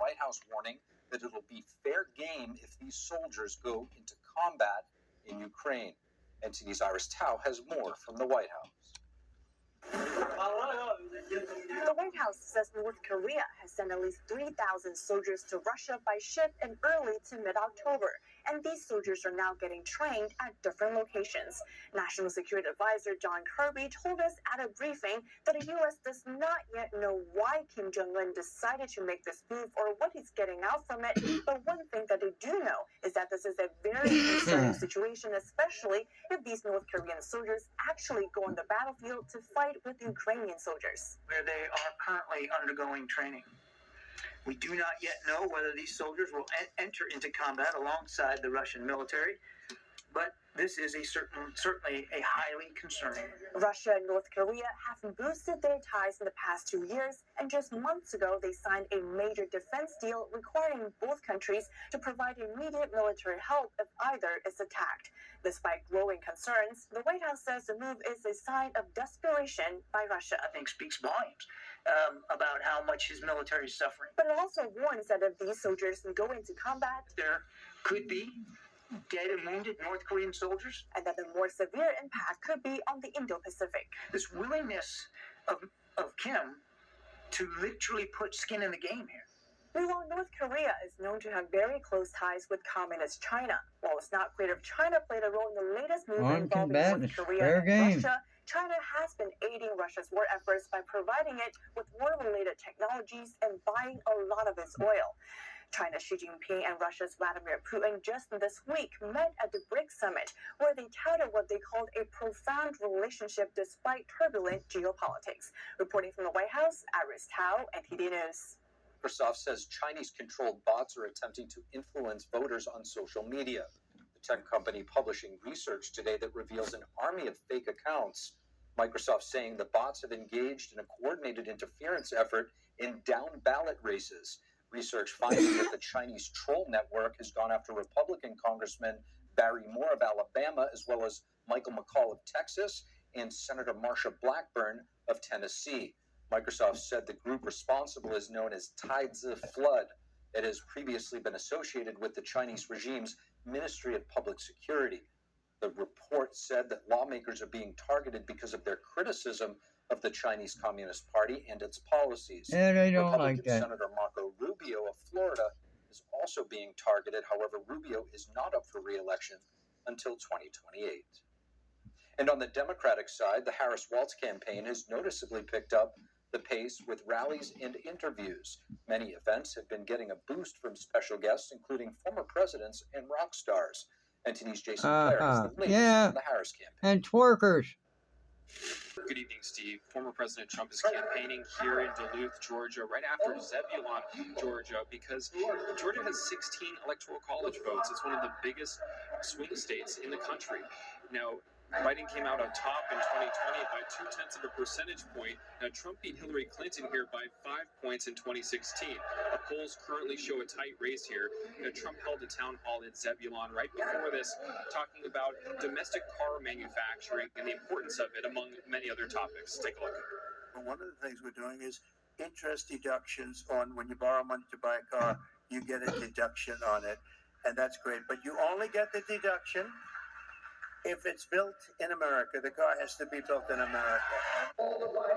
White House warning that it'll be fair game if these soldiers go into combat in Ukraine. NTD's Iris Tao has more from the White House. The White House says North Korea has sent at least 3,000 soldiers to Russia by ship in early to mid-October, and these soldiers are now getting trained at different locations. National Security Advisor John Kirby told us at a briefing that the U.S. does not yet know why Kim Jong-un decided to make this move or what he's getting out from it, but one thing that they do know is that this is a very concerning situation, especially if these North Korean soldiers actually go on the battlefield to fight with Ukrainian soldiers. Where they are currently undergoing training. We do not yet know whether these soldiers will enter into combat alongside the Russian military, but this is certainly a highly concerning. Russia and North Korea have boosted their ties in the past 2 years, and just months ago they signed a major defense deal requiring both countries to provide immediate military help if either is attacked. Despite growing concerns, the White House says the move is a sign of desperation by Russia. I think speaks volumes about how much his military is suffering. But it also warns that if these soldiers go into combat, there could be dead and wounded North Korean soldiers, and that the more severe impact could be on the Indo-Pacific. This willingness of Kim to literally put skin in the game here. Meanwhile, North Korea is known to have very close ties with Communist China. While it's not clear if China played a role in the latest move involving North Korea and Russia, China has been aiding Russia's war efforts by providing it with war-related technologies and buying a lot of its oil. China's Xi Jinping and Russia's Vladimir Putin just this week met at the BRICS summit, where they touted what they called a profound relationship despite turbulent geopolitics. Reporting from the White House, Iris Tao, NTD News. Microsoft says Chinese-controlled bots are attempting to influence voters on social media. The tech company publishing research today that reveals an army of fake accounts. Microsoft saying the bots have engaged in a coordinated interference effort in down-ballot races. Research finding that the Chinese troll network has gone after Republican Congressman Barry Moore of Alabama, as well as Michael McCall of Texas and Senator Marsha Blackburn of Tennessee. Microsoft said the group responsible is known as Tides of Flood. It has previously been associated with the Chinese regime's Ministry of Public Security. The report said that lawmakers are being targeted because of their criticism of the Chinese Communist Party and its policies. And I don't Republican like that. Senator Marco Rubio of Florida is also being targeted. However, Rubio is not up for re-election until 2028. And on the Democratic side, the Harris-Walz campaign has noticeably picked up the pace with rallies and interviews. Many events have been getting a boost from special guests, including former presidents and rock stars. NTD's Jason Clare is the latest from the Harris campaign. And twerkers. Good evening, Steve. Former President Trump is campaigning here in Duluth, Georgia, right after Zebulon, Georgia, because Georgia has 16 electoral college votes. It's one of the biggest swing states in the country. Now, Biden came out on top in 2020 by 0.2 percentage point. Now, Trump beat Hillary Clinton here by 5 points in 2016. The polls currently show a tight race here. Trump held a town hall in Zebulon right before this, talking about domestic car manufacturing and the importance of it, among many other topics. Take a look. One of the things we're doing is interest deductions on when you borrow money to buy a car, you get a deduction on it, and that's great. But you only get the deduction if it's built in America. The car has to be built in America.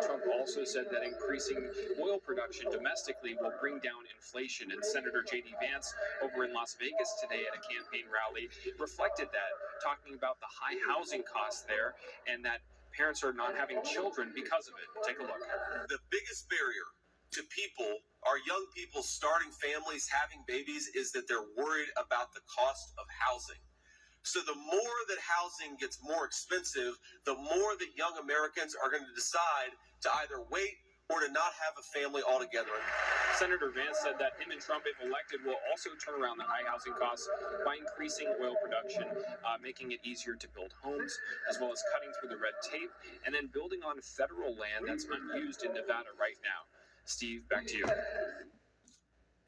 Trump also said that increasing oil production domestically will bring down inflation, and Senator J.D. Vance over in Las Vegas today at a campaign rally reflected that, talking about the high housing costs there and that parents are not having children because of it. Take a look. The biggest barrier to people, our young people starting families, having babies, is that they're worried about the cost of housing. So the more that housing gets more expensive, the more that young Americans are going to decide to either wait or to not have a family altogether. Senator Vance said that him and Trump, if elected, will also turn around the high housing costs by increasing oil production, making it easier to build homes, as well as cutting through the red tape, and then building on federal land that's unused in Nevada right now. Steve, back to you.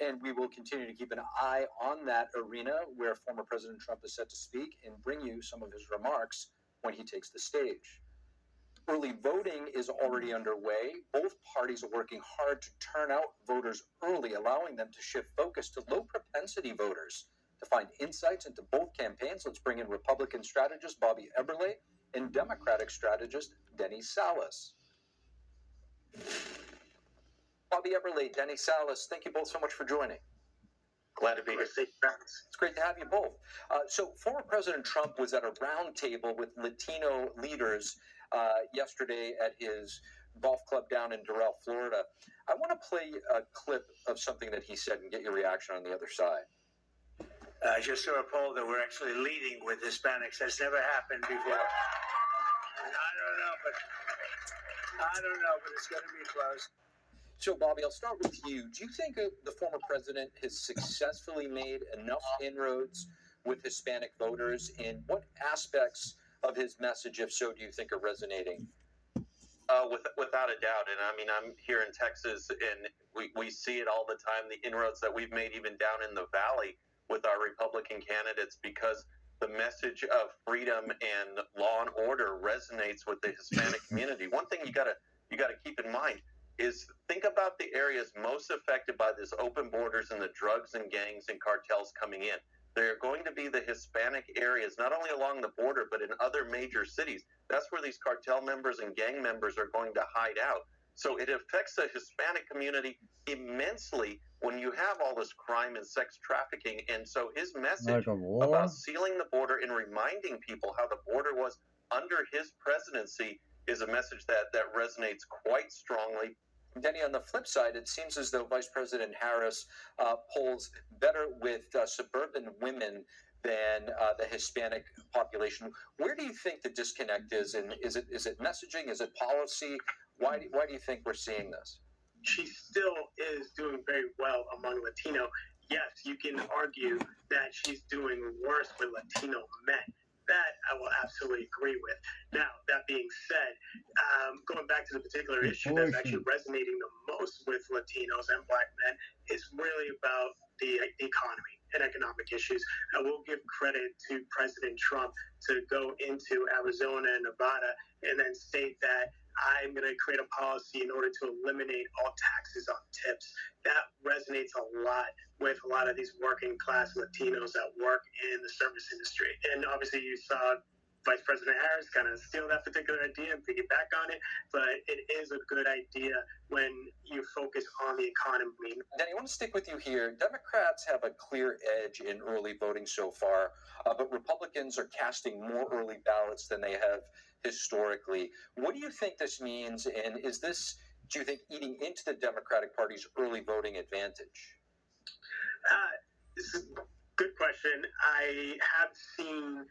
And we will continue to keep an eye on that arena where former President Trump is set to speak and bring you some of his remarks when he takes the stage. Early voting is already underway. Both parties are working hard to turn out voters early, allowing them to shift focus to low propensity voters. To find insights into both campaigns, let's bring in Republican strategist Bobby Eberle and Democratic strategist Denny Salas. Bobby Eberle, Denny Salas, thank you both so much for joining. Glad to be here. It's great to have you both. So, former President Trump was at a roundtable with Latino leaders yesterday at his golf club down in Doral, Florida. I want to play a clip of something that he said and get your reaction on the other side. I just saw a poll that we're actually leading with Hispanics. That's never happened before. I don't know, but it's going to be close. So, Bobby, I'll start with you. Do you think the former president has successfully made enough inroads with Hispanic voters? And what aspects of his message, if so, do you think are resonating? Without a doubt. And I mean, I'm here in Texas, and we see it all the time, the inroads that we've made even down in the Valley with our Republican candidates, because the message of freedom and law and order resonates with the Hispanic community. One thing you gotta keep in mind is think about the areas most affected by this open borders and the drugs and gangs and cartels coming in. They're going to be the Hispanic areas, not only along the border, but in other major cities. That's where these cartel members and gang members are going to hide out. So it affects the Hispanic community immensely when you have all this crime and sex trafficking. And so his message about sealing the border and reminding people how the border was under his presidency is a message that resonates quite strongly. Denny, on the flip side, it seems as though Vice President Harris polls better with suburban women than the Hispanic population. Where do you think the disconnect is? And is it messaging? Is it policy? Why do you think we're seeing this? She still is doing very well among Latino. Yes, you can argue that she's doing worse with Latino men. That I will absolutely agree with. Now, that being said, going back to the particular issue that's actually resonating the most with Latinos and Black men is really about the economy and economic issues. I will give credit to President Trump to go into Arizona and Nevada and then state that I'm going to create a policy in order to eliminate all taxes on tips. That resonates a lot with a lot of these working class Latinos that work in the service industry. And obviously you saw Vice President Harris kind of steal that particular idea and piggyback on it, but it is a good idea when you focus on the economy. Danny, I want to stick with you here. Democrats have a clear edge in early voting so far, but Republicans are casting more early ballots than they have historically. What do you think this means, and is this, do you think, eating into the Democratic Party's early voting advantage? This is a good question. I have seen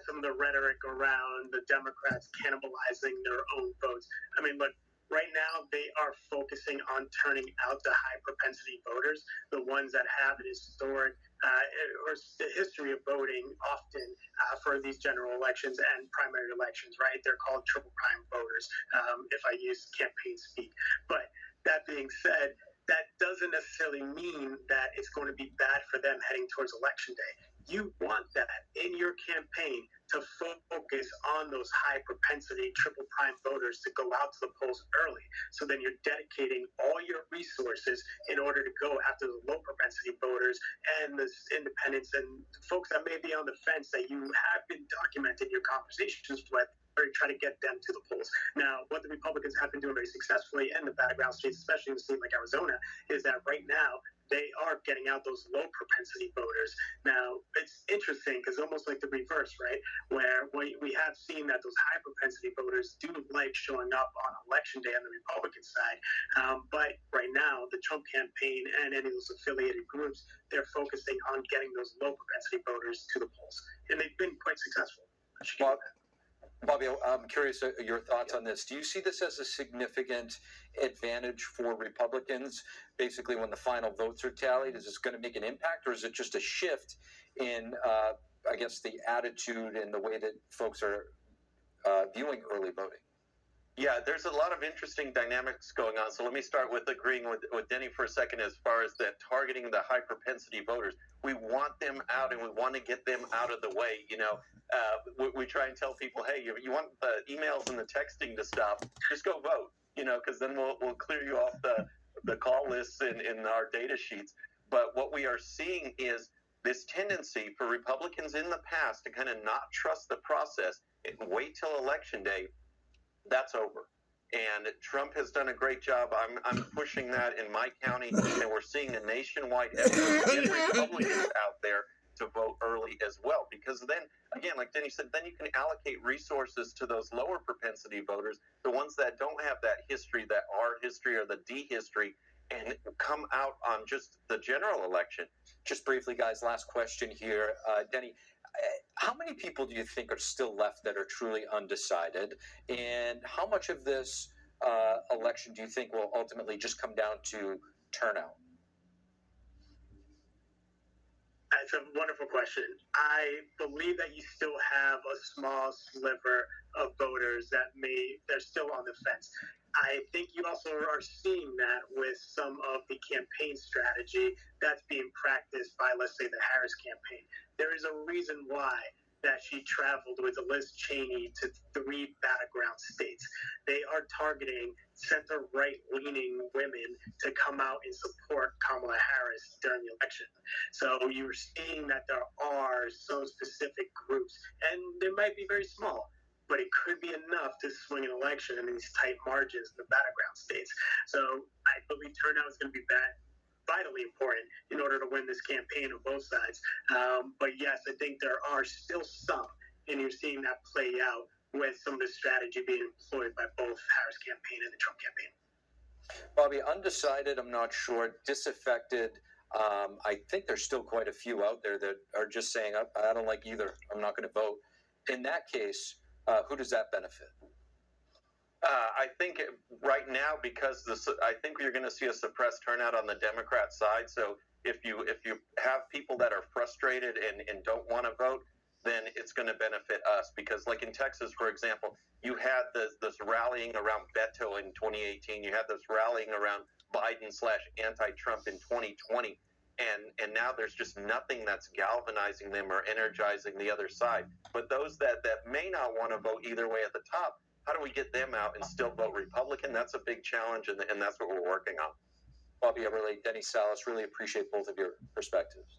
some of the rhetoric around the Democrats cannibalizing their own votes. I mean, look, right now they are focusing on turning out the high propensity voters, the ones that have an historic or history of voting often for these general elections and primary elections, right? They're called triple prime voters, if I use campaign speak. But that being said, that doesn't necessarily mean that it's going to be bad for them heading towards election day. You want that in your campaign to focus on those high propensity triple prime voters to go out to the polls early. So then you're dedicating all your resources in order to go after the low propensity voters and the independents and folks that may be on the fence that you have been documenting your conversations with, or try to get them to the polls. Now, what the Republicans have been doing very successfully in the battleground states, especially in a state like Arizona, is that right now they are getting out those low propensity voters. Now, it's interesting because almost like the reverse, right? Where we have seen that those high propensity voters do like showing up on election day on the Republican side. But right now, the Trump campaign and any of those affiliated groups, they're focusing on getting those low propensity voters to the polls. And they've been quite successful. Bobby, I'm curious your thoughts on this. Do you see this as a significant advantage for Republicans, basically when the final votes are tallied? Is this going to make an impact, or is it just a shift in, I guess, the attitude and the way that folks are viewing early voting? Yeah, there's a lot of interesting dynamics going on. So let me start with agreeing with Denny for a second as far as that targeting the high propensity voters. We want them out and we want to get them out of the way. We try and tell people, hey, you want the emails and the texting to stop, just go vote, because then we'll clear you off the call lists in our data sheets. But what we are seeing is this tendency for Republicans in the past to kind of not trust the process and wait till election day. That's over. And Trump has done a great job. I'm pushing that in my county, and we're seeing a nationwide effort to get Republicans out there to vote early as well. Because then, again, like Denny said, then you can allocate resources to those lower propensity voters, the ones that don't have that history, that R history or the D history, and come out on just the general election. Just briefly, guys, last question here. Denny, how many people do you think are still left that are truly undecided? And how much of this election do you think will ultimately just come down to turnout? That's a wonderful question. I believe that you still have a small sliver of voters they're still on the fence. I think you also are seeing that with some of the campaign strategy that's being practiced by, let's say, the Harris campaign. There is a reason why that she traveled with Liz Cheney to 3 battleground states. They are targeting center-right leaning women to come out and support Kamala Harris during the election. So you're seeing that there are some specific groups, and they might be very small, but it could be enough to swing an election in these tight margins in the battleground states. So I believe turnout is going to be vitally important in order to win this campaign on both sides. But yes, I think there are still some, and you're seeing that play out with some of the strategy being employed by both Harris campaign and the Trump campaign. Bobby, undecided, I'm not sure. Disaffected, I think there's still quite a few out there that are just saying, I don't like either. I'm not going to vote. In that case, who does that benefit? I think right now, because I think you're going to see a suppressed turnout on the Democrat side. So if you have people that are frustrated and don't want to vote, then it's going to benefit us. Because like in Texas, for example, you had this rallying around Beto in 2018. You had this rallying around Biden/anti-Trump in 2020. And now there's just nothing that's galvanizing them or energizing the other side. But those that may not want to vote either way at the top, how do we get them out and still vote Republican? That's a big challenge, and that's what we're working on. Bobby Eberle, Denny Salas, really appreciate both of your perspectives.